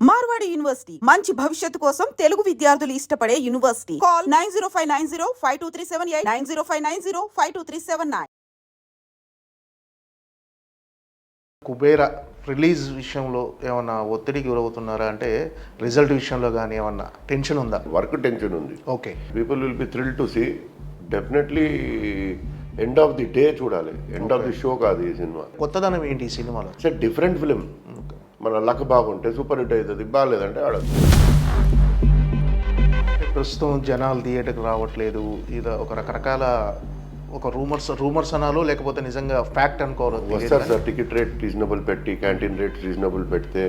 Marwadi university మంచి భవిష్యత్తు కోసం తెలుగు విద్యార్థులు ఇష్టపడే యూనివర్సిటీ. కాల్ 9059052378 9059052379. కుబేర రిలీజ్ విషయంలో ఏమన్నా ఒత్తిడికి గురవుతున్నారా? అంటే రిజల్ట్ విషయంలో కానీ ఏమన్నా టెన్షన్ ఉందా? వర్క్ టెన్షన్ ఉంది. Okay, people will be thrill to see. Definitely end of the day చూడాలి, ఎండ్ ఆఫ్ ది షో కాదు ఈ సినిమా. కొత్తదనం ఏంటి ఈ సినిమాలో? It's different film. మన లక్ బాగుంటే సూపర్ హిట్ అవుతుంది, బాగాలేదంటే ఆడదు. ప్రస్తుతం జనాలు థియేటర్కి రావట్లేదు, ఇది ఒక రకరకాల ఒక రూమర్స్ అనాలో లేకపోతే నిజంగా ఫ్యాక్ట్ అనుకోవాలి. వస్తారు సార్, టికెట్ రేట్ రీజనబుల్ పెట్టి, క్యాంటీన్ రేట్ రీజనబుల్ పెడితే.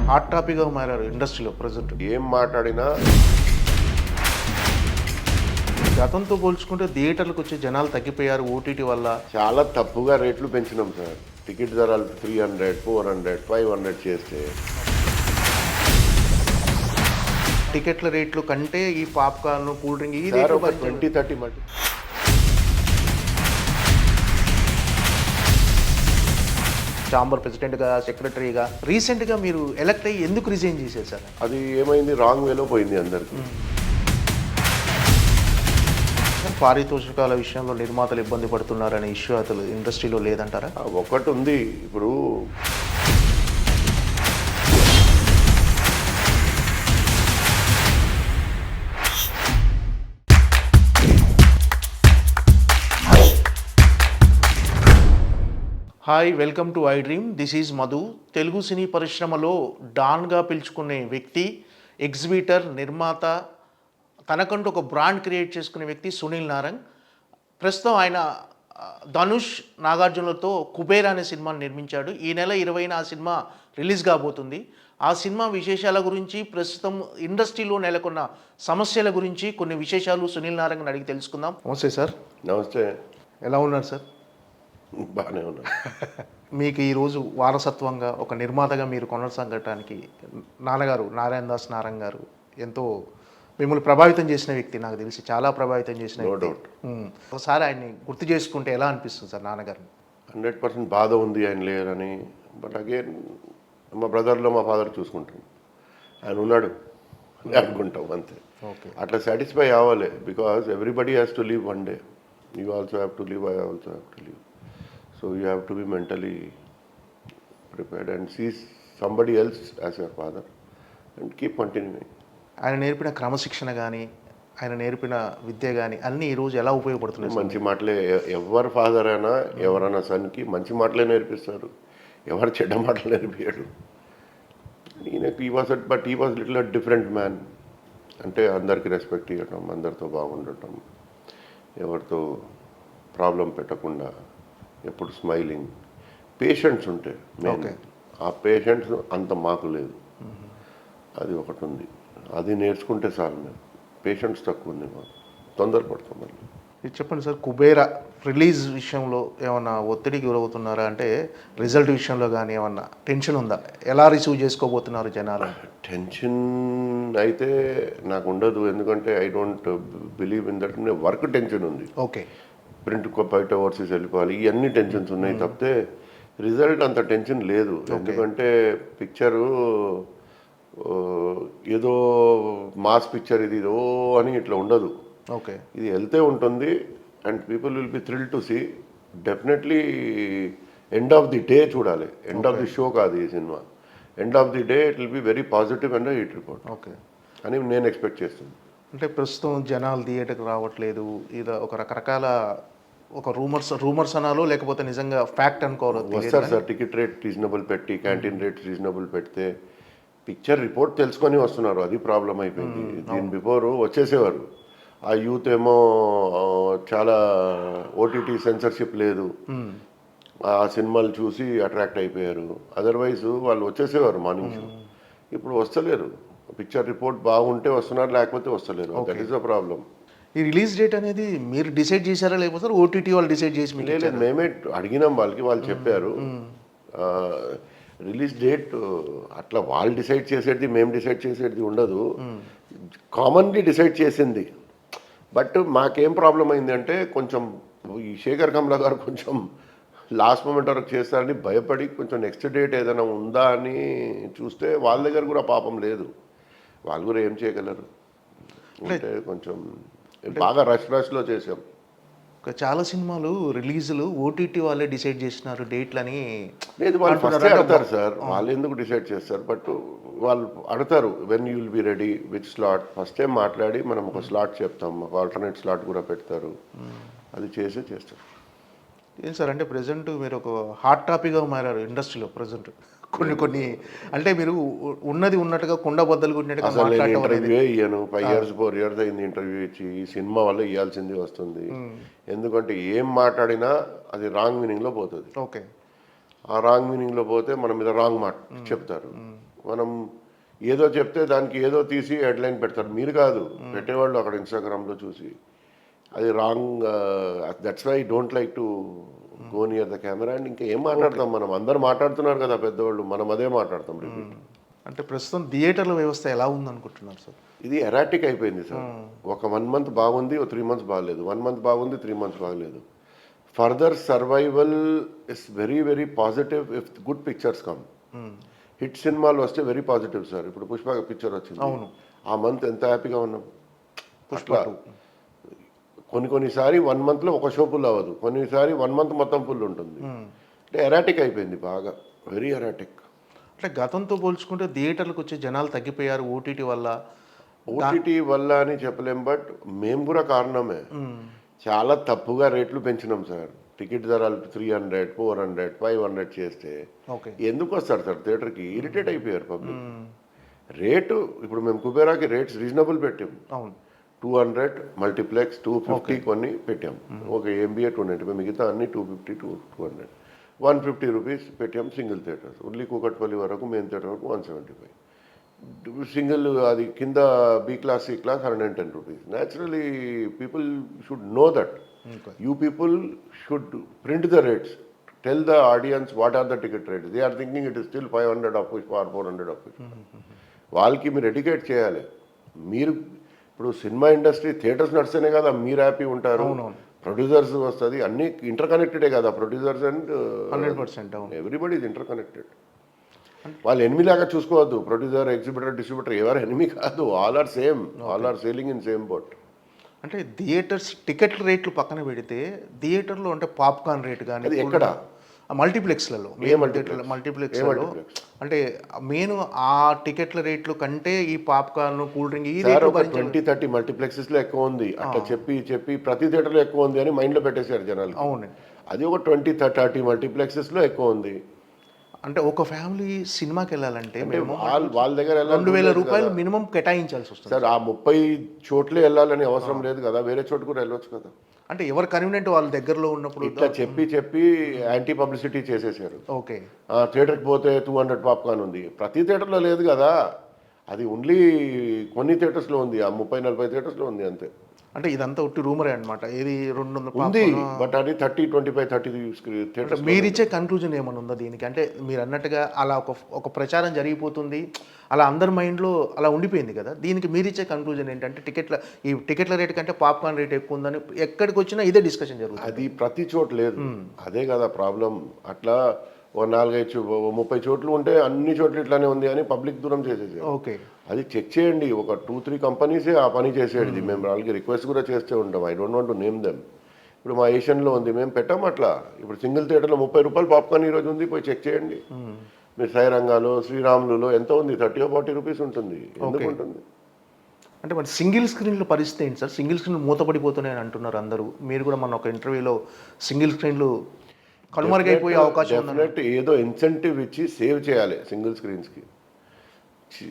హాట్ టాపిక్గా మారారు ఇండస్ట్రీలో ప్రజెంట్. ఏం మాట్లాడినా గతంతో పోల్చుకుంటే థియేటర్లకు వచ్చే జనాలు తగ్గిపోయారు ఓటీటీ వల్ల. చాలా తప్పుగా రేట్లు పెంచినాం సార్. టికెట్ ధరలు 300, 400, 500 చేస్తే టికెట్ల రేట్లు కంటే ఈ పాప్కార్న్, కూల్ డ్రింక్, ఈ 20-30 మట్టి. ఛాంబర్ ప్రెసిడెంట్గా, సెక్రటరీగా రీసెంట్గా మీరు ఎలక్ట్ అయ్యి ఎందుకు రిజైన్ చేశారు సార్? అది ఏమైంది, రాంగ్ వేలో పోయింది అందరికి. పారితోషికాల విషయంలో నిర్మాతలు ఇబ్బంది పడుతున్నారనే ఇష్యూ అసలు ఇండస్ట్రీలో లేదంటారా? ఒకటి ఉంది. ఇప్పుడు hi, welcome to iDream. This is Madhu. Telugu సినీ పరిశ్రమలో డాన్గా పిలుచుకునే వ్యక్తి, ఎగ్జిబిటర్, నిర్మాత, తనకంటూ ఒక బ్రాండ్ క్రియేట్ చేసుకునే వ్యక్తి సునీల్ నారంగ్. ప్రస్తుతం ఆయన ధనుష్, నాగార్జునలతో కుబేర అనే సినిమాని నిర్మించాడు. ఈ నెల 20న ఆ సినిమా రిలీజ్ కాబోతుంది. ఆ సినిమా విశేషాల గురించి, ప్రస్తుతం ఇండస్ట్రీలో నెలకొన్న సమస్యల గురించి కొన్ని విశేషాలు సునీల్ నారంగ్ని అడిగి తెలుసుకుందాం. నమస్తే సార్. నమస్తే. ఎలా ఉన్నారు సార్? బాగానే ఉన్నారు. మీకు ఈరోజు వారసత్వంగా ఒక నిర్మాతగా మీరు కొనసాగటానికి నాన్నగారు నారాయణ దాస్ నారంగ్ గారు ఎంతో మిమ్మల్ని ప్రభావితం చేసిన వ్యక్తి, నాకు తెలిసి చాలా ప్రభావితం చేసిన వ్యక్తి. ఒకసారి ఆయన్ని గుర్తు చేసుకుంటే ఎలా అనిపిస్తుంది సార్ నాన్నగారిని? 100% బాధ ఉంది ఆయన లేరని. బట్ అగైన్ మా బ్రదర్లో మా ఫాదర్ చూసుకుంటాం, ఆయన ఉన్నాడు అనుకుంటాం అంతే. ఓకే, అట్లా సాటిస్ఫై అవ్వాలి. Because everybody has to leave one day. You also have to leave, I also have to leave. So you have to be mentally prepared and see somebody else as your father and keep continuing. ఆయన నేర్పిన క్రమశిక్షణ కానీ, ఆయన నేర్పిన విద్య కానీ అన్నీ ఈరోజు ఎలా ఉపయోగపడుతున్నాయి? మంచి మాటలే. ఎవరు ఫాదర్ అయినా ఎవరైనా సన్కి మంచి మాటలే నేర్పిస్తారు, ఎవరు చెడ్డ మాటలు నేర్పించాడు. ఈయనకు ఈ వాజ్ లిటిల్ డిఫరెంట్ మ్యాన్. అంటే అందరికీ రెస్పెక్ట్ ఇవ్వటం, అందరితో బాగుండటం, ఎవరితో ప్రాబ్లం పెట్టకుండా, ఎప్పుడు స్మైలింగ్, పేషెంట్స్ ఉంటే ఆ పేషెంట్స్ అంత మాకు లేదు. అది ఒకటి ఉంది, అది నేర్చుకుంటే చాలు. మేము పేషెంట్స్ తక్కువ ఉంది, మాకు తొందరపడతాం. మళ్ళీ ఇది చెప్పండి సార్, కుబేర రిలీజ్ విషయంలో ఏమన్నా ఒత్తిడికి గురవుతున్నారా? అంటే రిజల్ట్ విషయంలో కానీ ఏమన్నా టెన్షన్ ఉందా? ఎలా రిసీవ్ చేసుకోబోతున్నారు జనాలు? టెన్షన్ అయితే నాకు ఉండదు, ఎందుకంటే I don't believe in that. Work tension ఉంది. ఓకే, ప్రింట్ బయట ఓవర్సీస్ వెళ్ళిపోవాలి, ఇవన్నీ టెన్షన్స్ ఉన్నాయి తప్పితే రిజల్ట్ అంత టెన్షన్ లేదు. ఎందుకంటే పిక్చరు ఏదో మాస్ పిక్చర్ ఇది ఏదో అని ఇట్లా ఉండదు. ఓకే, ఇది వెళ్తే ఉంటుంది and people will be thrill to see. Definitely end of the day చూడాలి, ఎండ్ ఆఫ్ ది షో కాదు ఈ సినిమా. End of the day it will be very positive and hit report. Okay అని నేను ఎక్స్పెక్ట్ చేస్తున్నాను. అంటే ప్రస్తుతం జనాలు థియేటర్కి రావట్లేదు, ఇది ఒక రకరకాల ఒక రూమర్స్ అనాలో లేకపోతే నిజంగా ఫ్యాక్ట్ అనుకోవాలి. వస్తారు సార్, టికెట్ రేట్ రీజనబుల్ పెట్టి, క్యాంటీన్ రేట్ రీజనబుల్ పెడితే పిక్చర్ రిపోర్ట్ తెలుసుకొని వస్తున్నారు. అది ప్రాబ్లం అయిపోయింది. దీని బిఫోర్ వచ్చేసేవారు. ఆ యూత్ ఏమో చాలా ఓటీటీ సెన్సర్షిప్ లేదు, ఆ సినిమాలు చూసి అట్రాక్ట్ అయిపోయారు. అదర్వైజ్ వాళ్ళు వచ్చేసేవారు మార్నింగ్ షో. ఇప్పుడు వస్తలేరు. పిక్చర్ రిపోర్ట్ బాగుంటే వస్తున్నారు, లేకపోతే వస్తలేరు. That is the problem. ఈ రిలీజ్ డేట్ అనేది మీరు డిసైడ్ చేశారా లేకపోతే ఓటీటీ వాళ్ళు డిసైడ్ చేసి? లేదు, మేమే అడిగినాం వాళ్ళకి, వాళ్ళు చెప్పారు. రిలీజ్ డేట్ అట్లా వాళ్ళు డిసైడ్ చేసేది, మేము డిసైడ్ చేసేది ఉండదు. కామన్లీ డిసైడ్ చేసింది. బట్ మాకేం ప్రాబ్లం అయింది అంటే, కొంచెం ఈ శేఖర్ కమ్లా గారు కొంచెం లాస్ట్ మూమెంట్ వరకు చేస్తారని భయపడి కొంచెం నెక్స్ట్ డేట్ ఏదైనా ఉందా అని చూస్తే వాళ్ళ దగ్గర కూడా పాపం లేదు. వాళ్ళు కూడా ఏం చేయగలరు. అంటే కొంచెం బాగా రష్లో చేసాం. చాలా సినిమాలు రిలీజులు ఓటీటీ వాళ్ళే డిసైడ్ చేసినారు డేట్లని. లేదు, వాళ్ళు ఫస్టే అడతారు సార్. వాళ్ళు ఎందుకు డిసైడ్ చేస్తారు? బట్ వాళ్ళు అడతారు when you will be ready which slot. ఫస్టే మాట్లాడి మనం ఒక స్లాట్ చెప్తాం, ఒక ఆల్టర్నేట్ స్లాట్ కూడా పెడతారు. అది చేస్తారు. ఏం సార్ అంటే ప్రజెంట్ మీరు ఒక హాట్ టాపిక్గా మారారు ఇండస్ట్రీలో ప్రజెంట్. కొన్ని అంటే మీరు ఉన్నది ఉన్నట్టుగా కుండ బద్దలు కొట్టినట్టుగా అసలు నేను మాట్లాడటం అనేది. ఇంటర్వ్యూ ఇయ్యాను. 5 years 4 years అయింది ఇంటర్వ్యూ ఇచ్చి. ఈ సినిమా వల్ల ఇవ్వాల్సింది వస్తుంది. ఎందుకంటే ఏం మాట్లాడినా అది రాంగ్ మీనింగ్లో పోతుంది. ఓకే, ఆ రాంగ్ మీనింగ్లో పోతే మన మీద రాంగ్ మాట చెప్తారు. మనం ఏదో చెప్తే దానికి ఏదో తీసి హెడ్లైన్ పెడతారు. మీరు కాదు పెట్టేవాళ్ళు అక్కడ ఇన్స్టాగ్రామ్లో చూసి. అది wrong. That's why don't like to go near the camera. And ఇంకా ఏం మాట్లాడతాం మనం? అందరు మాట్లాడుతున్నారు కదా పెద్దవాళ్ళు, మనం అదే మాట్లాడతాం. అంటే ప్రస్తుతం థియేటర్ల వ్యవస్థ ఎలా ఉందనుకుంటున్నారు సార్? ఇది ఎరాటిక్ అయిపోయింది సార్. ఒక 1 month బాగుంది, 3 months బాగలేదు. 1 month బాగుంది, 3 months బాగలేదు. Further survival is very very positive if good pictures come. Hit సినిమాలు వస్తే వెరీ పాజిటివ్ సార్. ఇప్పుడు పుష్ప పిక్చర్ వచ్చింది. అవును, ఆ మంత్ ఎంత హ్యాపీగా ఉన్నాం. పుష్ప కొన్నిసారి 1 monthలో ఒక షో ఫుల్ అవ్వదు, కొన్నిసారి 1 month మొత్తం ఫుల్ ఉంటుంది. అంటే ఎరాటిక్ అయిపోయింది బాగా, వెరీ ఎరాటిక్. అంటే గతంతో పోల్చుకుంటే థియేటర్లకు వచ్చే జనాలు తగ్గిపోయారు ఓటీటీ వల్ల. ఓటీటీ వల్ల అని చెప్పలేం, బట్ మేము కూడా కారణమే. చాలా తప్పుగా రేట్లు పెంచినాం సార్. టికెట్ ధరలు 300, 400, 500 చేస్తే ఓకే ఎందుకు వస్తారు సార్ థియేటర్కి? ఇరిటేట్ అయిపోయారు పబ్లిక్. రేటు ఇప్పుడు మేము కుబేరాకి రేట్స్ రీజనబుల్ పెట్టాం. అవును, 200 మల్టీప్లెక్స్, 250 కొన్ని పెట్టాం. ఒక ఎంబీఏ 295, మిగతా అన్ని 250, 200, 150 రూపీస్ పెట్టాం సింగిల్ థియేటర్స్. ఓన్లీ కూకట్పల్లి వరకు మెయిన్ థియేటర్ వరకు 175. సింగిల్ అది కింద B class, C class 110 rupees. Naturally people should know that. You people should print the rates. Tell the audience what are the ticket rates. They are thinking it is still 500 of Pushpa or 400 of Pushpa. వాళ్ళకి మీరు educate చేయాలి. మీరు ఇప్పుడు cinema industry theatres నడిస్తేనే కదా మీరు happy ఉంటారు. Producers వస్తుంది, అన్ని ఇంటర్ కనెక్టెడే కదా. Producers and 100% everybody is interconnected. వాళ్ళు ఎనిమిలాగా చూసుకోవద్దు. ప్రొడ్యూసర్, ఎగ్జిబిటర్, డిస్ట్రిబ్యూటర్ ఎవరు ఎనిమి కాదు. All are same, all are sailing in same boat. అంటే థియేటర్స్ టికెట్ల రేట్లు పక్కన పెడితే థియేటర్లో అంటే పాప్కార్న్ రేట్ కానీ అది ఎక్కడ? మల్టీప్లెక్స్లలో, మల్టీప్లెక్స్లలో అంటే మెయిన్ ఆ టికెట్ల రేట్లు కంటే ఈ పాప్కార్న్, కూల్ డ్రింక్ ఈ రేట్లు 20-30 మల్టీప్లెక్సెస్లో ఎక్కువ ఉంది. అట్లా చెప్పి ప్రతి థియేటర్లో ఎక్కువ ఉంది అని మైండ్లో పెట్టేశారు జనాలు. అవునండి, అది ఒక 20-30 మల్టీప్లెక్సెస్లో ఎక్కువ ఉంది. అంటే ఒక ఫ్యామిలీ సినిమాకి వెళ్ళాలంటే మేము వాళ్ళ దగ్గర 2000 రూపాయలు మినిమం కేటాయించాల్సి వస్తుంది సార్. ఆ 30 చోట్లే వెళ్ళాలని అవసరం లేదు కదా, వేరే చోటు కూడా వెళ్ళొచ్చు కదా. అంటే ఎవరు కన్వీనియంట్ వాళ్ళ దగ్గరలో ఉన్నప్పుడు ఇట్లా చెప్పి యాంటీ పబ్లిసిటీ చేసేసారు. ఓకే, థియేటర్కి పోతే 200 పాప్కార్న్ ఉంది. ప్రతి థియేటర్లో లేదు కదా, అది ఓన్లీ కొన్ని థియేటర్స్లో ఉంది. ఆ 30-40 థియేటర్స్లో ఉంది అంతే. అంటే ఇదంతా ఒట్టి రూమరే అనమాట. ఏది 200 ఉంది, బట్ అది 30-25-30 థియేటర్స్. మీరిచ్చే కన్క్లూజన్ ఏమైనా ఉందా దీనికి? అంటే మీరు అన్నట్టుగా అలా ఒక ప్రచారం జరిగిపోతుంది, అలా అందరి మైండ్లో అలా ఉండిపోయింది కదా. దీనికి మీరిచ్చే కన్క్లూజన్ ఏంటంటే ఈ టికెట్ల రేట్ కంటే పాప్కార్న్ రేట్ ఎక్కువ ఉందని ఎక్కడికి వచ్చినా ఇదే డిస్కషన్ జరుగుతుంది. అది ప్రతి చోట లేదు, అదే కదా ప్రాబ్లం. అట్లా ఓ 4-5-30 చోట్లు ఉంటే అన్ని చోట్ల ఇట్లానే ఉంది అని పబ్లిక్ దూరం చేసేది. ఓకే, అది చెక్ చేయండి. ఒక 2-3 కంపెనీసే ఆ పని చేసేది. మేము వాళ్ళకి రిక్వెస్ట్ కూడా చేస్తూ ఉంటాం. I don't want to name them. ఇప్పుడు మా ఏషియన్లో ఉంది, మేము పెట్టాం అట్లా. ఇప్పుడు సింగిల్ థియేటర్లో 30 రూపాయలు పాప్కార్న్ ఈరోజు ఉంది, పోయి చెక్ చేయండి. మీరు సాయిరంగాలో, శ్రీరాములులో ఎంత ఉంది? 30-40 రూపీస్ ఉంటుంది. ఎందుకు ఉంటుంది? అంటే మరి సింగిల్ స్క్రీన్లో పరిస్థితి ఏంటి సార్? సింగిల్ స్క్రీన్లు మూతపడిపోతున్నాయని అంటున్నారు అందరూ. మీరు కూడా మన ఒక ఇంటర్వ్యూలో సింగిల్ స్క్రీన్లు కనుమరుగైపోయే అవకాశం డెఫినెట్ ఏదో ఇన్సెంటివ్ ఇచ్చి సేవ్ చేయాలి సింగిల్ స్క్రీన్స్కి.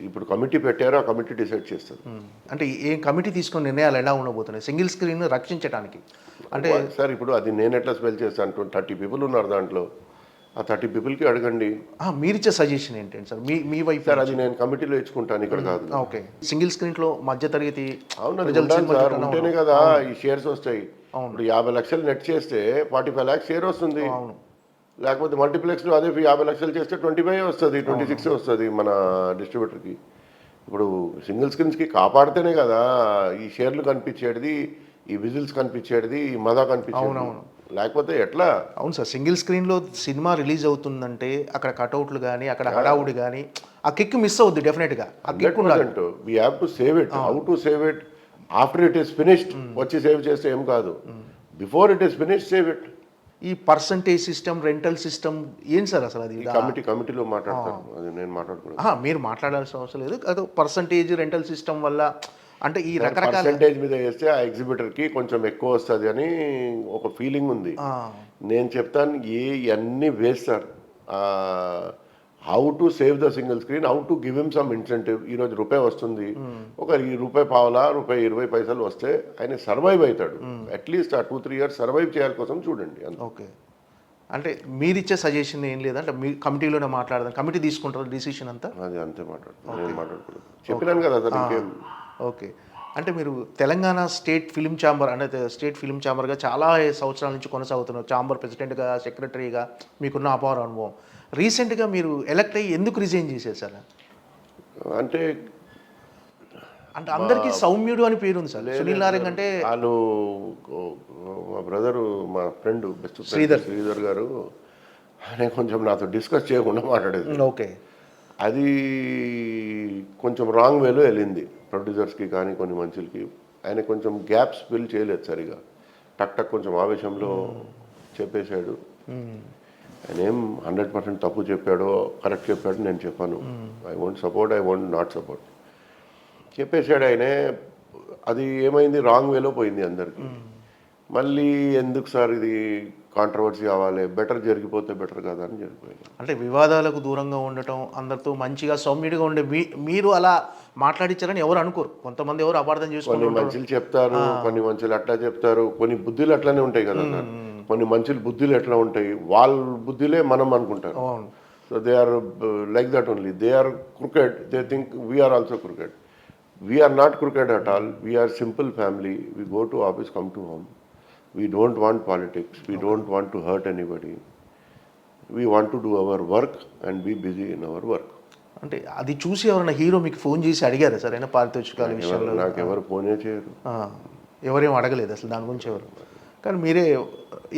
ఇప్పుడు కమిటీ పెట్టారో ఆ కమిటీ డిసైడ్ చేస్తారు. అంటే ఏ కమిటీ తీసుకున్న నిర్ణయాలు ఎలా ఉండబోతున్నాయి సింగిల్ స్క్రీన్ రక్షించడానికి? అంటే సార్ ఇప్పుడు అది నేను ఎట్లా స్పెల్ చేస్తాను? 30 పీపుల్ ఉన్నారు దాంట్లో. ఆ 30 పీపుల్కి అడగండి. మీరిచ్చే సజెషన్ ఏంటంటే సార్ మీ వైపు? సార్ అది నేను కమిటీలో ఇచ్చుకుంటాను, ఇక్కడ కాదు. ఓకే, సింగిల్ స్క్రీన్లో మధ్య తరగతి ఉంటేనే కదా ఈ షేర్స్ వస్తాయి. ఇప్పుడు 50 లక్షలు నెట్ చేస్తే 45 lakhs షేర్ వస్తుంది. లేకపోతే మల్టీప్లెక్స్లో అదే 50 లక్షలు చేస్తే 25 వస్తుంది, 26 వస్తుంది మన డిస్ట్రిబ్యూటర్కి. ఇప్పుడు సింగిల్ స్క్రీన్స్కి కాపాడితేనే కదా ఈ షేర్లు కనిపించేది, ఈ విజిల్స్ కనిపించేది, ఈ మజా కనిపించేది. లేకపోతే ఎట్లా? అవును సార్, సింగిల్ స్క్రీన్లో సినిమా రిలీజ్ అవుతుందంటే అక్కడ కటౌట్లు కానీ అక్కడ హడావుడి కానీ ఆ కిక్ మిస్ అవుద్ది డెఫినెట్గా. ఆ కిక్ ఉండాలి. 100% we have to save it. How to save it? After it is finished వచ్చి సేవ్ చేస్తే ఏం కాదు. Before it is finished save it. ఈ పర్సంటేజ్ సిస్టమ్, రెంటల్ సిస్టమ్ ఏం సార్ అసలు అది? కమిటీలో మాట్లాడతాను, అది నేను మాట్లాడుకున్నాను. మీరు మాట్లాడాల్సిన అవసరం లేదు. అది పర్సంటేజ్, రెంటల్ సిస్టమ్ వల్ల అంటే ఈ రకరకాల పర్సంటేజ్ మీద వేస్తే ఆ ఎగ్జిబిటర్కి కొంచెం ఎక్కువ వస్తుంది అని ఒక ఫీలింగ్ ఉంది. నేను చెప్తాను అన్నీ వేస్తారు. How to save the single screen, how to give him some incentive. ఈరోజు రూపాయి వస్తుంది, ఒక రూపాయి పావులా, రూపాయి 20 పైసలు వస్తే ఆయన సర్వైవ్ అవుతాడు. అట్లీస్ట్ ఆ 2-3 ఇయర్స్ సర్వైవ్ చేయాలి కోసం చూడండి. ఓకే. అంటే మీరు ఇచ్చే సజెషన్ ఏం లేదా? అంటే మీ కమిటీలోనే మాట్లాడదాం, కమిటీ తీసుకుంటారు డిసిషన్ అంతా? అది అంతే మాట్లాడుతున్నాను, నేను మాట్లాడుకున్నాను, చెప్పినాను కదా సార్, ఇంకేం. ఓకే. అంటే మీరు తెలంగాణ స్టేట్ ఫిలిం ఛాంబర్ అంటే స్టేట్ ఫిలిం ఛాంబర్గా చాలా సంవత్సరాల నుంచి కొనసాగుతున్నారు. ఛాంబర్ ప్రెసిడెంట్గా, సెక్రటరీగా మీకున్న అపార అనుభవం. రీసెంట్గా మీరు ఎలక్ట్ అయ్యి ఎందుకు రిజైన్ చేశారు సార్? అంటే అందరికీ సౌమ్యుడు అని పేరు ఉంది సార్. సునీల్ నారంగ్ అంటే వాళ్ళు మా బ్రదరు, మా ఫ్రెండ్, బెస్ట్ శ్రీధర్ గారు, ఆయన కొంచెం నాతో డిస్కస్ చేయకుండా మాట్లాడేది. ఓకే. అది కొంచెం రాంగ్ వేలో వెళ్ళింది ప్రొడ్యూసర్స్కి కానీ కొన్ని మనుషులకి. ఆయన కొంచెం గ్యాప్స్ ఫిల్ చేయలేదు సరిగా. టక్ కొంచెం ఆవేశంలో చెప్పేశాడు. ఆయన ఏం 100% తప్పు చెప్పాడో కరెక్ట్ చెప్పాడో నేను చెప్పాను. I won't support, I won't not support చెప్పేశాడు ఆయనే. అది ఏమైంది, రాంగ్ వేలో పోయింది అందరికీ. మళ్ళీ ఎందుకు సార్ ఇది కాంట్రవర్సీ కావాలి, బెటర్ జరిగిపోతే బెటర్ కదా అని జరిగిపోయింది. అంటే వివాదాలకు దూరంగా ఉండటం, అందరితో మంచిగా సౌమ్యుడిగా ఉండే మీరు అలా మాట్లాడించారని ఎవరు అనుకోరు. కొంతమంది ఎవరు అపార్థం కొన్ని చేసుకుంటారు. మనుషులు చెప్తారు, కొన్ని మనుషులు అట్లా చెప్తారు, కొన్ని బుద్ధులు అట్లానే ఉంటాయి కదా సార్. కొన్ని మనుషులు బుద్ధులు ఎట్లా ఉంటాయి, వాళ్ళ బుద్ధులే మనం అనుకుంటారు. So they are like that only. They are cricket, they think we are also cricket. We are not cricket at all. We are simple family. We go to office, come to home. We don't want politics. We don't want to hurt anybody. We want to do our work and be busy in our work. అంటే అది చూసి ఎవరైనా hero మీకు phone చేసి అడిగారా sir అయినా పారితోషికాల విషయంలో? నాకు ఎవరు ఫోనే చేయరు, ఎవరేం అడగలేదు అసలు దాని గురించి ఎవరు. కానీ మీరే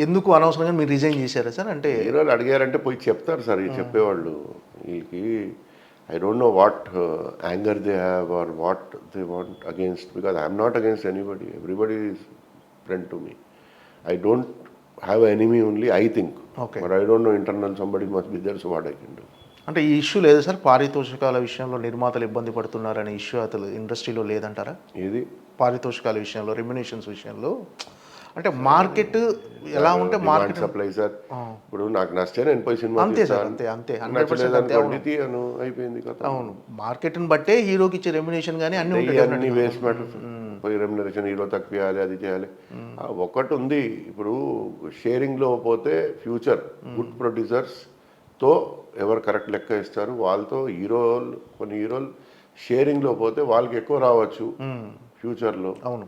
ఎందుకు అనవసరంగా మీరు రిజైన్ చేశారా సార్? అంటే హీరోలు అడిగారంటే పోయి చెప్తారు సార్. ఈ చెప్పేవాళ్ళు వీళ్ళకి I don't know what anger they have or what they want against, because I am not against anybody. Everybody is friend to me. I don't have an enemy only, I think. Okay. But I don't know internal, somebody must be there, so what I can do. అంటే ఈ issue లేదు sir, పారితోషికాల విషయంలో నిర్మాతలు ఇబ్బంది పడుతున్నారనే issue అసలు ఇండస్ట్రీలో లేదంటారా? ఏది పారితోషికాల విషయంలో, రెమ్యునేషన్స్ విషయంలో? అంటే మార్కెట్ ఎలా ఉంటే మార్కెట్ సప్లై సార్. ఇప్పుడు నాకు నచ్చే నేను పోయి సినిమా అంతే సార్, అంతే 100% తీయను, అయిపోయింది కదా. అవును, మార్కెట్ని బట్టే హీరోకి ఇచ్చే రెమ్యునేషన్ కానీ అన్ని వేస్ట్ మ్యాటర్స్. పోయి రెమ్యునరేషన్ హీరో తక్కువ చేయాలి, అది చేయాలి. ఒకటి ఉంది, ఇప్పుడు షేరింగ్లో పోతే ఫ్యూచర్ గుడ్ ప్రొడ్యూసర్స్తో ఎవరు కరెక్ట్ లెక్క ఇస్తారు వాళ్ళతో కొన్ని హీరోలు షేరింగ్లో పోతే వాళ్ళకి ఎక్కువ రావచ్చు ఫ్యూచర్లో. అవును,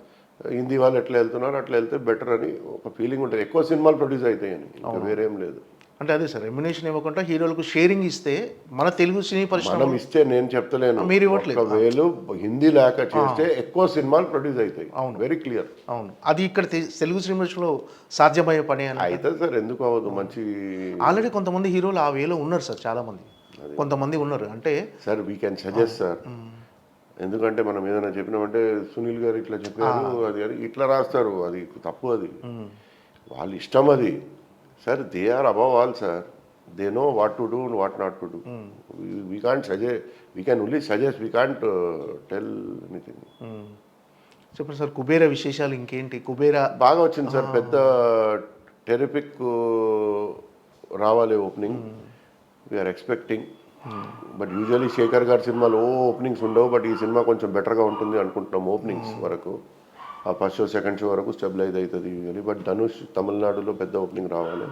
హిందీ వాళ్ళు ఎట్లా వెళ్తున్నారు అట్లా వెళ్తే బెటర్ అని ఒక ఫీలింగ్ ఉంటుంది. ఎక్కువ సినిమాలు ప్రొడ్యూస్ అవుతాయని, ఇంకా వేరేం లేదు. అంటే అదే సార్, రెమ్యునేషన్ ఇవ్వకుండా హీరోలకు షేరింగ్ ఇస్తే మన తెలుగు సినీ పరిశ్రమ మనం ఇస్తే నేను చెప్తలేను, మీరు ఇవ్వట్లేదు. ఒకవేళ హిందీ లేక చేస్తే ఎక్కువ సినిమాలు ప్రొడ్యూస్ అవుతాయి. అవును, వెరీ క్లియర్. అవును, అది ఇక్కడ తెలుగు సినిమాలో సాధ్యమయ్యే పని అని అయితే సార్ ఎందుకు అవ్వదు? మంచి ఆల్రెడీ కొంతమంది హీరోలు ఆ వేలో ఉన్నారు సార్, చాలా మంది, కొంతమంది ఉన్నారు. అంటే sir we can suggest sir. ఎందుకంటే మనం ఏదైనా చెప్పినామంటే సునీల్ గారు ఇట్లా చెప్పారు, అది అని ఇట్లా రాస్తారు, అది తప్పు. అది వాళ్ళ ఇష్టం అది sir. They are above all sir. They know what to do, what not to do. We can't suggest, we can only suggest, we can't tell anything. చెప్పండి సార్, కుబేరా విశేషాలు ఇంకేంటి? కుబేరా బాగా వచ్చింది సార్, పెద్ద టెరిఫిక్ రావాలి opening. We are expecting. But usually Shekhar గారి సినిమాలో openings ఉండవు, బట్ ఈ సినిమా కొంచెం బెటర్గా ఉంటుంది అనుకుంటున్నాం. ఓపెనింగ్స్ వరకు ఆ ఫస్ట్ షో సెకండ్ షో వరకు స్టెబిలైజ్ అవుతుంది యూజువల్లీ. బట్ ధనుష్ తమిళనాడులో పెద్ద ఓపెనింగ్ రావాలి,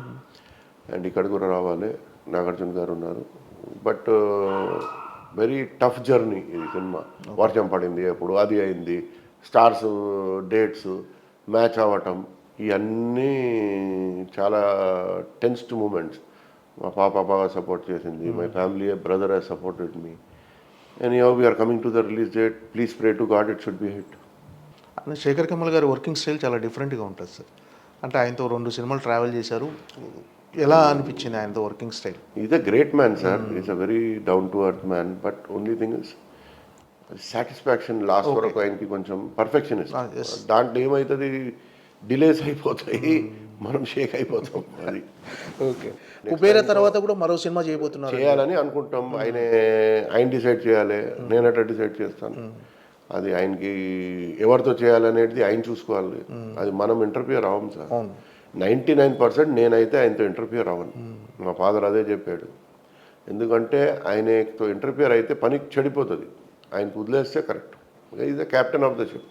అండ్ ఇక్కడ కూడా రావాలి. నాగార్జున గారు ఉన్నారు. బట్ వెరీ టఫ్ జర్నీ ఇది సినిమా. వర్షం పడింది, ఎప్పుడు అది అయింది, స్టార్స్ డేట్స్ మ్యాచ్ అవ్వటం, ఇవన్నీ చాలా టెన్స్డ్ మూమెంట్స్. మా పాప బాగా సపోర్ట్ చేసింది, my family brother has supported me. Anyhow we are coming to the release date. Please pray to God it should be hit. Shekhar Kamal గారి వర్కింగ్ స్టైల్ చాలా డిఫరెంట్గా ఉంటుంది సార్. అంటే ఆయనతో 2 సినిమాలు ట్రావెల్ చేశారు. ఎలా అనిపించింది ఆయనతో working style? Is a great man sir, is a very down to earth man. But only thing is satisfaction last వరకు ఆయనకి కొంచెం పర్ఫెక్షనిస్ట్. yes. దాంట్లో ఏమవుతుంది, డిలేస్ అయిపోతాయి, మనం షేక్ అయిపోతాం. అది ఓకే. కుబేర తర్వాత కూడా మరో సినిమా చేయబోతున్నారు. చేయాలని అనుకుంటాం. ఆయన డిసైడ్ చేయాలి, నేను అట్లా డిసైడ్ చేస్తాను. అది ఆయనకి ఎవరితో చేయాలనేది ఆయన చూసుకోవాలి. అది మనం ఇంటర్ఫియర్ అవ్వం సార్. 99% నేనైతే ఆయనతో ఇంటర్ఫియర్ అవ్వను. మా ఫాదర్ అదే చెప్పాడు. ఎందుకంటే ఆయనతో ఇంటర్ఫియర్ అయితే పని చెడిపోతుంది. ఆయనకు వదిలేస్తే correct. Is the captain of the ship.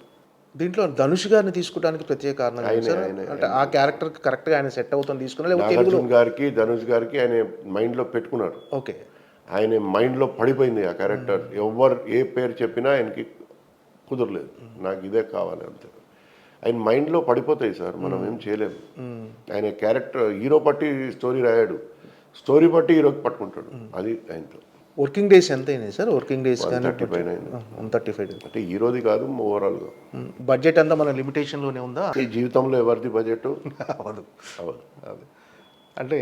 దీంట్లో ధనుష్ గారిని తీసుకోవడానికి ప్రత్యేక కారణం ఏంటి సార్? అంటే ఆ క్యారెక్టర్ కరెక్ట్గా ఆయన సెట్ అవుతుంది తీసుకున్నా, లేకపోతే తెలుగులో? నాగార్జున గారికి, ధనుష్ గారికి ఆయన మైండ్లో పెట్టుకున్నారు. ఓకే. ఆయన మైండ్లో పడిపోయింది ఆ క్యారెక్టర్. ఎవరు ఏ పేరు చెప్పినా ఆయనకి కుదరలేదు. నాకు ఇదే కావాలి అంతే. ఆయన మైండ్లో పడిపోతాయి సార్, మనం ఏం చేయలేము. ఆయన క్యారెక్టర్ హీరో పట్టి స్టోరీ రాయాడు, స్టోరీ పట్టి హీరోకి పట్టుకుంటాడు. అది ఆయనతో. వర్కింగ్ డేస్ ఎంత అయినాయి సార్? వర్కింగ్ డేస్ 135 అయింది. 135. అంటే హీరోది కాదు, ఓవరాల్గా. బడ్జెట్ అంతా మన లిమిటేషన్లోనే ఉందా? ఈ జీవితంలో ఎవరిది బడ్జెట్ అవ్వదు. అవ్వదు. అంటే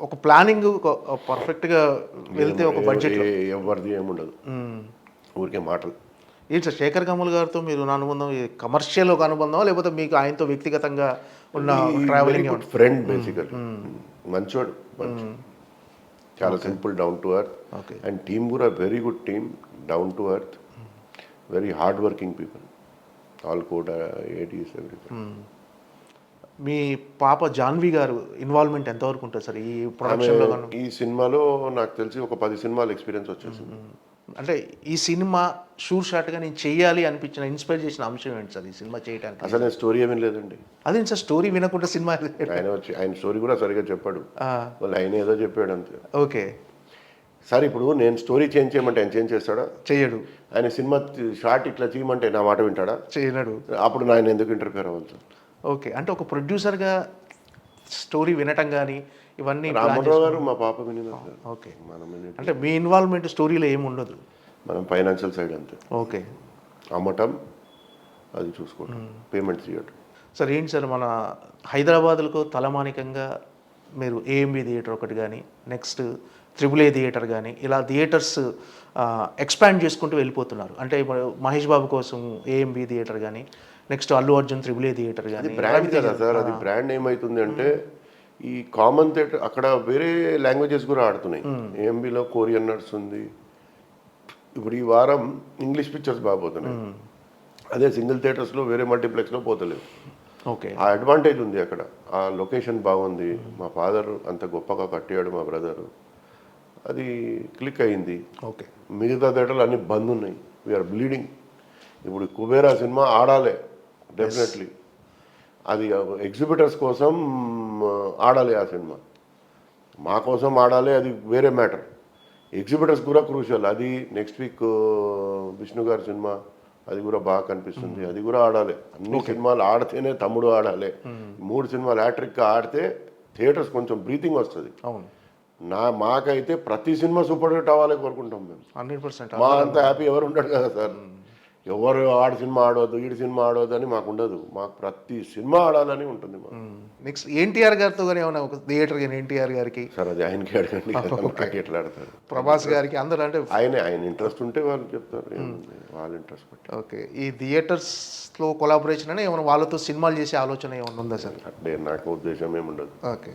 ఒక ప్లానింగ్ పర్ఫెక్ట్గా వెళ్తే ఒక బడ్జెట్ ఎవరిది ఏముండదు, ఊరికే మాటలు. ఏంటి సార్ శేఖర్ కమల్ గారితో మీరు ఉన్న అనుబంధం కమర్షియల్ ఒక అనుబంధం, లేకపోతే మీకు ఆయనతో వ్యక్తిగతంగా ఉన్న ట్రావెలింగ్? ఫ్రెండ్ బేసికల్, మంచోడు, చాలా simple, down to earth. Okay. And team కూడా very good team, down to earth, very hard working people, all code 80s everything. మీ పాప జాన్వి గారు ఇన్వాల్వ్మెంట్ ఎంతవరకు ఉంటుంది సార్ ఈ ప్రొడక్షన్లో? ఈ సినిమాలో నాకు తెలిసి ఒక 10 సినిమాల ఎక్స్పీరియన్స్ వచ్చేసింది. అంటే ఈ సినిమా షూర్ షాట్గా నేను చెయ్యాలి అనిపించిన, ఇన్స్పైర్ చేసిన అంశం ఏంటి సార్ ఈ సినిమా చేయడానికి? అసలు నేను స్టోరీ ఏమీ లేదండి. అదే సార్, స్టోరీ వినకుండా సినిమా? ఆయన స్టోరీ కూడా సరిగా చెప్పాడు, వాళ్ళు ఆయన ఏదో చెప్పాడు అంతే. ఓకే సార్, ఇప్పుడు నేను స్టోరీ చేంజ్ చేయమంటే ఆయన చేంజ్ చేస్తాడా? చెయ్యడు. ఆయన సినిమా షార్ట్ ఇట్లా చేయమంటే నా మాట వింటాడా? చేయనడు. అప్పుడు ఆయన ఎందుకు ఇంటర్ఫియర్ అవ్వాలి సార్? ఓకే. అంటే ఒక ప్రొడ్యూసర్గా స్టోరీ వినటం కానీ ఇవన్నీ రామారావు గారు మా పాప వినినారు సార్. ఓకే. మనం అంటే మీ ఇన్వాల్వ్మెంట్ స్టోరీలో ఏమి ఉండదు? మనం ఫైనాన్షియల్ సైడ్ అంతే. ఓకే. అమ్మటం, అది చూసుకోవటం, పేమెంట్స్ చేయటం. సార్ ఏంటి సార్, మన హైదరాబాద్లో తలమానికంగా మీరు ఏఎంబి థియేటర్ ఒకటి కానీ, నెక్స్ట్ AAA థియేటర్ కానీ, ఇలా థియేటర్స్ ఎక్స్పాండ్ చేసుకుంటూ వెళ్ళిపోతున్నారు. అంటే ఇప్పుడు మహేష్ బాబు కోసం ఏఎంబి థియేటర్ కానీ, next Allu Arjun AAA theatre కానీ. బ్రాండ్ కదా సార్, అది బ్రాండ్ ఏమవుతుంది అంటే ఈ కామన్ థియేటర్ అక్కడ వేరే లాంగ్వేజెస్ కూడా ఆడుతున్నాయి. ఏఎంబిలో కొరియన్ నడుస్తుంది. ఇప్పుడు ఈ వారం ఇంగ్లీష్ పిక్చర్స్ బాగా పోతున్నాయి. అదే సింగిల్ థియేటర్స్లో వేరే మల్టీప్లెక్స్లో పోతలేవు. ఓకే. ఆ అడ్వాంటేజ్ ఉంది అక్కడ. ఆ లొకేషన్ బాగుంది, మా ఫాదర్ అంత గొప్పగా కట్టాడు, మా బ్రదరు, అది క్లిక్ అయింది. ఓకే. మిగతా థియేటర్లు అన్నీ బంద్ ఉన్నాయి. We are bleeding. ఇప్పుడు కుబేరా సినిమా ఆడాలి డెఫినెట్లీ. అది ఎగ్జిబిటర్స్ కోసం ఆడాలి ఆ సినిమా, మా కోసం ఆడాలి, అది వేరే మ్యాటర్. ఎగ్జిబిటర్స్ కూడా క్రూషియల్. అది నెక్స్ట్ వీక్ విష్ణు గారి సినిమా, అది కూడా బాగా కనిపిస్తుంది, అది కూడా ఆడాలి. అన్ని సినిమాలు ఆడితేనే తమ్ముడు ఆడాలి. 3 సినిమాలు హ్యాట్రిక్గా ఆడితే థియేటర్స్ కొంచెం బ్రీతింగ్ వస్తుంది. అవును. మాకైతే ప్రతి సినిమా సూపర్ హిట్ అవ్వాలి కోరుకుంటాం మేము. 100%. మా అంత హ్యాపీ ఎవరు ఉండడు కదా సార్. ఎవరు ఆడి సినిమా ఆడవద్దు, ఈడి సినిమా ఆడవద్దు అని మాకు ఉండదు. మాకు ప్రతి సినిమా ఆడాలని ఉంటుంది మాకు. నెక్స్ట్ ఎన్టీఆర్ గారితో కానీ ఏమైనా ఒక థియేటర్ కానీ ఎన్టీఆర్ గారికి? సార్ అది ఆయనకి అడగండి, నాకు ఎట్లా ఆడతారు. ప్రభాస్ గారికి అందరూ అంటే ఆయన ఇంట్రెస్ట్ ఉంటే వాళ్ళు చెప్తారు, వాళ్ళ ఇంట్రెస్ట్ బట్టి. ఓకే. ఈ థియేటర్స్లో కొలాబరేషన్ అని ఏమైనా వాళ్ళతో సినిమాలు చేసే ఆలోచన ఏమైనా ఉందా సార్? అంటే నాకు ఉద్దేశం ఏముండదు. ఓకే.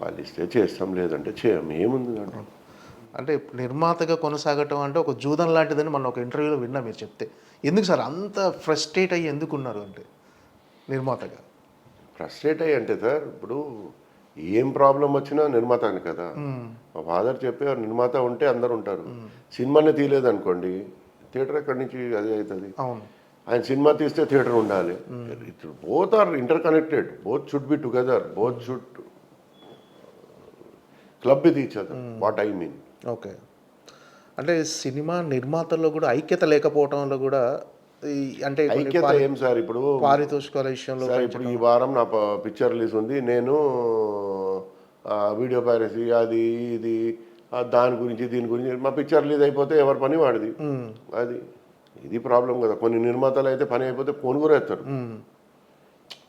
వాళ్ళు ఇస్తే చేస్తాం, లేదంటే చేయం, ఏముంది అంటే. అంటే నిర్మాతగా కొనసాగటం అంటే ఒక జూదం లాంటిదని మనం ఒక ఇంటర్వ్యూలో విన్నా మీరు చెప్తే. ఎందుకు సార్ అంత ఫ్రస్ట్రేట్ అయ్యి ఎందుకున్నారు అంటే నిర్మాతగా? ఫ్రస్ట్రేట్ అయ్యి అంటే సార్, ఇప్పుడు ఏం ప్రాబ్లం వచ్చినా నిర్మాతని కదా. మా ఫాదర్ చెప్పేవారు, నిర్మాత ఉంటే అందరు ఉంటారు. సినిమానే తీయలేదు అనుకోండి, థియేటర్ ఎక్కడి నుంచి అది అవుతుంది. అవును. ఆయన సినిమా తీస్తే థియేటర్ ఉండాలి. Both are inter connected, both should be together, both should club with each other, what I mean. Okay. అంటే సినిమా నిర్మాతల్లో కూడా ఐక్యత లేకపోవడంలో కూడా అంటే ఐక్యత ఏం సార్, ఇప్పుడు పారితోషికాల విషయంలో సార్, ఇప్పుడు ఈ వారం నా పిక్చర్ రిలీజ్ ఉంది, నేను వీడియో పైరసీ అది ఇది దాని గురించి దీని గురించి, మా పిక్చర్ రిలీజ్ అయిపోతే ఎవరి పని వాడిది. అది ఇది ప్రాబ్లం కదా. కొన్ని నిర్మాతలు అయితే పని అయిపోతే ఫోన్ కూడా ఎత్తారు.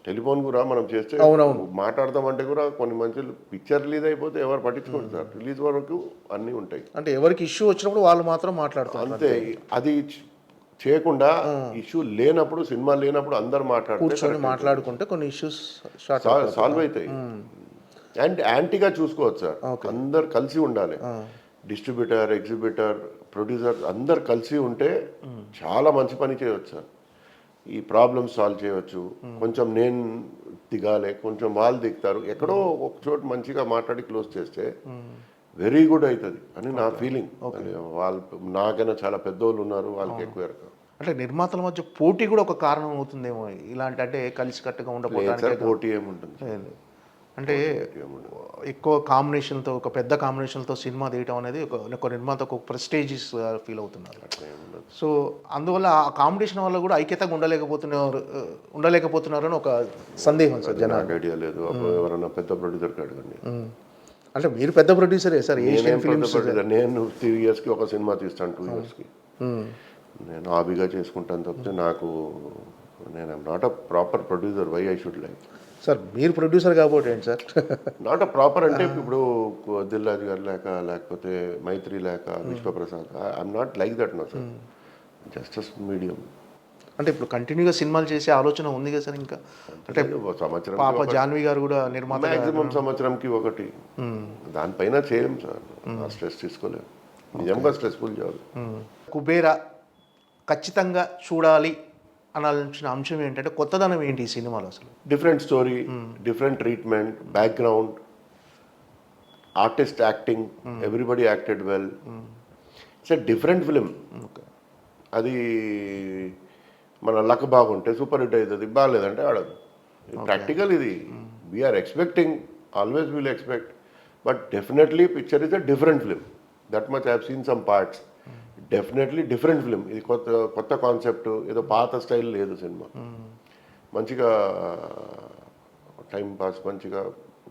టెలిఫోన్ కూడా మనం చేస్తే అవునవును. మాట్లాడతామంటే కూడా కొన్ని మనుషులు పిక్చర్ రిలీజ్ అయిపోతే ఎవరు పట్టించుకోండి సార్, రిలీజ్ వరకు అన్నీ ఉంటాయి. అంటే ఎవరికి ఇష్యూ వచ్చినప్పుడు వాళ్ళు మాత్రం మాట్లాడుతారు. అంతే, అది చేయకుండా ఇష్యూ లేనప్పుడు, సినిమా లేనప్పుడు అందరు కూర్చొని మాట్లాడుకుంటే కొన్ని ఇష్యూస్ సాల్వ్ అవుతాయి. అండ్ యాంటీగా చూసుకోవచ్చు సార్, అందరు కలిసి ఉండాలి. డిస్ట్రిబ్యూటర్, ఎగ్జిబ్యూటర్, ప్రొడ్యూసర్ అందరు కలిసి ఉంటే చాలా మంచి పని చేయవచ్చు సార్. ఈ ప్రాబ్లమ్స్ సాల్వ్ చేయవచ్చు. కొంచెం నేను దిగాలి, కొంచెం వాళ్ళు దిగుతారు, ఎక్కడో ఒక చోట మంచిగా మాట్లాడి క్లోజ్ చేస్తే వెరీ గుడ్ అవుతుంది అని నా ఫీలింగ్. వాళ్ళు నాకైనా చాలా పెద్దోళ్ళు ఉన్నారు, వాళ్ళకి ఎక్కువ ఎరక. అంటే నిర్మాతల మధ్య పోటీ కూడా ఒక కారణం అవుతుందేమో ఇలాంటి, అంటే కలిసికట్టుగా ఉండకపోవడానికి. పోటీ ఏముంటుంది, అంటే ఎక్కువ కాంబినేషన్తో, ఒక పెద్ద కాంబినేషన్తో సినిమా తీయటం అనేది ఒక నిర్మాతకు ఒక ప్రెస్టేజియస్ ఫీల్ అవుతున్నారు. సో అందువల్ల ఆ కాంబినేషన్ వల్ల కూడా ఐక్యతగా ఉండలేకపోతున్నారు అని ఒక సందేహం సార్ జనాలు. ఐడియా లేదు, ఎవరైనా పెద్ద ప్రొడ్యూసర్కి అడగండి. అంటే మీరు పెద్ద ప్రొడ్యూసరే సార్, ఏషియన్ ఫిల్మ్స్. నేను 3 ఇయర్స్కి ఒక సినిమా తీస్తాను, 2 ఇయర్స్కి. నేను హాబీగా చేసుకుంటాను తప్పితే నాకు, నేను not a proper producer. Why I should like sir, మీరు ప్రొడ్యూసర్ కాబట్టి ఏంటి సార్? నాట్ అ ప్రాపర్ అంటే ఇప్పుడు దిల్రాజు గారు లేకపోతే మైత్రి లేక Vishwaprasad, I'm not like that no sir, just medium. అంటే ఇప్పుడు కంటిన్యూగా సినిమాలు చేసే ఆలోచన ఉంది కదా సార్ ఇంకా? అంటే సంవత్సరం పాప జాన్వి గారు కూడా నిర్మాత, మ్యాక్సిమం సంవత్సరంకి ఒకటి. దానిపైన చేయం సార్, స్ట్రెస్ తీసుకోలేము. నిజంగా స్ట్రెస్ఫుల్ జాబ్. కుబేరా ఖచ్చితంగా చూడాలి అనాల్సిన అంశం ఏంటంటే కొత్తదనం ఏంటి ఈ సినిమాలో అసలు? Different story, different treatment, background, artist acting, everybody acted well. It's a different film. అది మన లక్ బాగుంటే సూపర్ హిట్ అవుతుంది, బాగాలేదంటే ఆడదు. ప్రాక్టికల్ ఇది. We are expecting, always will expect, but definitely picture is a different film. That much I have seen some parts. Definitely different film. ఇది కొత్త concept, ఏదో పాత స్టైల్ లేదు సినిమా. మంచిగా టైం పాస్, మంచిగా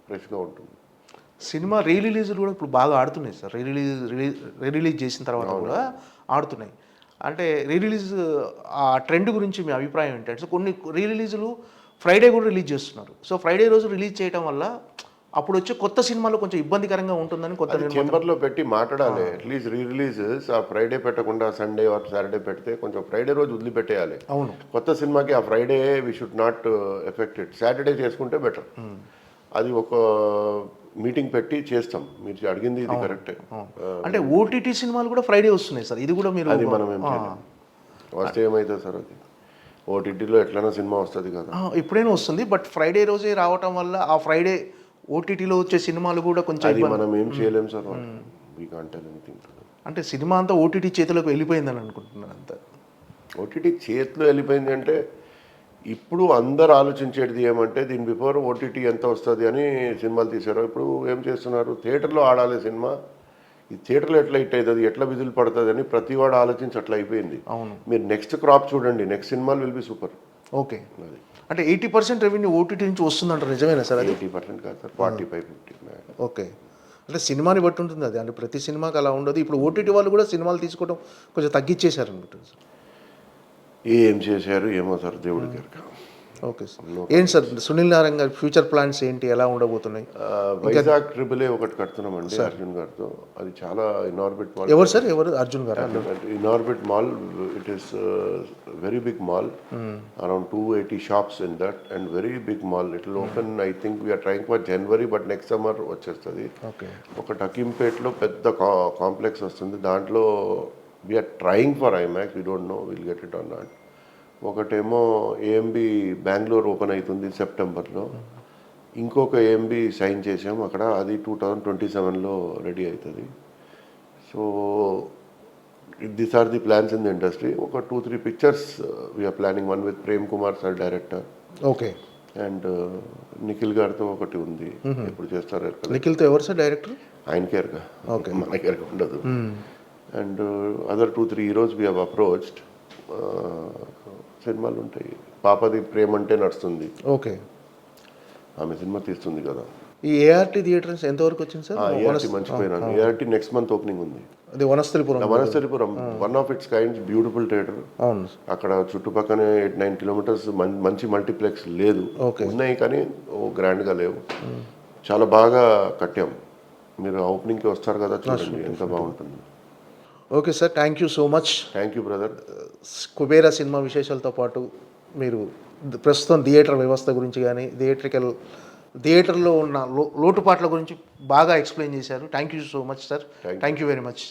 ఫ్రెష్గా ఉంటుంది. సినిమా రిలీజ్లు కూడా ఇప్పుడు బాగా ఆడుతున్నాయి సార్. రిలీజ్ చేసిన తర్వాత కూడా ఆడుతున్నాయి. అంటే రిలీజ్ ఆ ట్రెండ్ గురించి మీ అభిప్రాయం ఏంటంటే, సో కొన్ని రిలీజులు ఫ్రైడే కూడా రిలీజ్ చేస్తున్నారు. సో ఫ్రైడే రోజు రిలీజ్ చేయడం వల్ల అప్పుడు వచ్చే కొత్త సినిమాలో కొంచెం ఇబ్బందికరంగా ఉంటుందని కొత్త చెంబర్లో పెట్టి మాట్లాడాలి. అట్లీస్ట్ రిలీజెస్ ఆ ఫ్రైడే పెట్టకుండా సండే ఆర్ సాటర్డే పెడితే కొంచెం ఫ్రైడే రోజు వదిలిపెట్టేయాలి. అవును, కొత్త సినిమాకి ఆ Friday we should not effect it. Saturday చేసుకుంటే బెటర్. అది ఒక మీటింగ్ పెట్టి చేస్తాం. మీరు అడిగింది ఇది కరెక్టే. అంటే ఓటీటీ సినిమాలు కూడా ఫ్రైడే వస్తున్నాయి సార్, ఇది కూడా మీరు. అది మనం ఏం చేయలేం. వస్తే ఏమవుతుంది సార్, అది ఓటీటీలో ఎట్లైనా సినిమా వస్తుంది కదా, ఎప్పుడైనా వస్తుంది. బట్ ఫ్రైడే రోజే రావటం వల్ల ఆ ఫ్రైడే ఓటీటీలో వచ్చే సినిమాలు కూడా కొంచెం అది మనం ఏం చేయలేం sir. We can't tell anything. అంటే సినిమా అంతా ఓటీటీ చేతిలోకి వెళ్ళిపోయిందని అనుకుంటున్నాను అంతా. ఓటీటీ చేతిలో వెళ్ళిపోయింది అంటే ఇప్పుడు అందరు ఆలోచించేది ఏమంటే దీని బిఫోర్ ఓటీటీ ఎంత వస్తుంది అని సినిమాలు తీశారు. ఇప్పుడు ఏం చేస్తున్నారు, థియేటర్లో ఆడాలి సినిమా, ఈ థియేటర్లో ఎట్లా హిట్ అవుతుంది, ఎట్లా విధులు పడుతుంది అని ప్రతి వాడు ఆలోచించి అట్లా అయిపోయింది. అవును, మీరు నెక్స్ట్ క్రాప్ చూడండి, నెక్స్ట్ సినిమాలు విల్ బి సూపర్. ఓకే, అంటే 80% రెవెన్యూ ఓటీటీ నుంచి వస్తుందంటారు, నిజమేనా సార్? అది 80% కాదు సార్, 45-50. ఓకే, అంటే సినిమాని బట్టి ఉంటుంది అది. అంటే ప్రతి సినిమాకి అలా ఉండదు. ఇప్పుడు ఓటీటీ వాళ్ళు కూడా సినిమాలు తీసుకోవడం కొంచెం తగ్గించేశారు అనుకుంటుంది సార్. ఏం చేశారు ఏమో సార్, దేవుడికి ఎరక. Okay sir. ఏంటి సార్ సునీల్ నారాయణ గారి ఫ్యూచర్ ప్లాన్స్ ఏంటి, ఎలా ఉండబోతున్నాయి? వైజాగ్ AAA ఒకటి కడుతున్నామండి అర్జున్ గారితో. అది చాలా ఇన్ఆర్బిట్ మాల్. ఎవరు సార్, ఎవరు? అర్జున్ గారు. Inorbit mall, it is very big mall, around 280 shops in that and very big mall. It will open, I think we are trying for January, but next summer వచ్చేస్తుంది. Okay, ఒక హకీంపేట్లో పెద్ద complex వస్తుంది. దాంట్లో we are trying for IMAX, we don't know will get it or not. ఒకటేమో AMB Bengaluru open అవుతుంది సెప్టెంబర్లో. ఇంకొక AMB సైన్ చేసాము అక్కడ, అది 2027లో రెడీ అవుతుంది. So these are the plans in the industry. ఒక 2-3 pictures we are planning. One with Prem Kumar sir director. Okay, and Nikhil గారితో ఒకటి ఉంది. ఎప్పుడు చేస్తారు? నిఖిల్తో ఎవరు సార్ డైరెక్టర్? ఆయనకే ఎరక, ఓకే, మనకి ఎరక ఉండదు. And other 2-3 heroes we have approached. సినిమాలు ఉంటాయి. పాపది ప్రేమ అంటే నడుస్తుంది. ఓకే, ఆమె సినిమా తీస్తుంది కదా. ఈ ఏఆర్టీ థియేటర్స్ ఎంతవరకు వచ్చింది సార్? ఏఆర్టీ మర్చిపోయినాను. ఏఆర్టీ నెక్స్ట్ మంత్ ఓపెనింగ్ ఉంది. అది Vanasthalipuram. Vanasthalipuram one of its kinds beautiful theatre. అవును. అక్కడ చుట్టుపక్కనే 8-9 కిలోమీటర్స్ మంచి మల్టీప్లెక్స్ లేదు, ఉన్నాయి కానీ గ్రాండ్గా లేవు. చాలా బాగా కట్టాం. మీరు ఓపెనింగ్కి వస్తారు కదా, చూడండి ఎంత బాగుంటుంది. Okay sir, thank you so much. Thank you brother. Kubera cinema విశేషాలతో పాటు మీరు ప్రస్తుతం థియేటర్ వ్యవస్థ గురించి కానీ థియేటర్లో ఉన్న లోటుపాట్ల గురించి బాగా ఎక్స్ప్లెయిన్ చేశారు. Thank you so much sir. Thank you very much.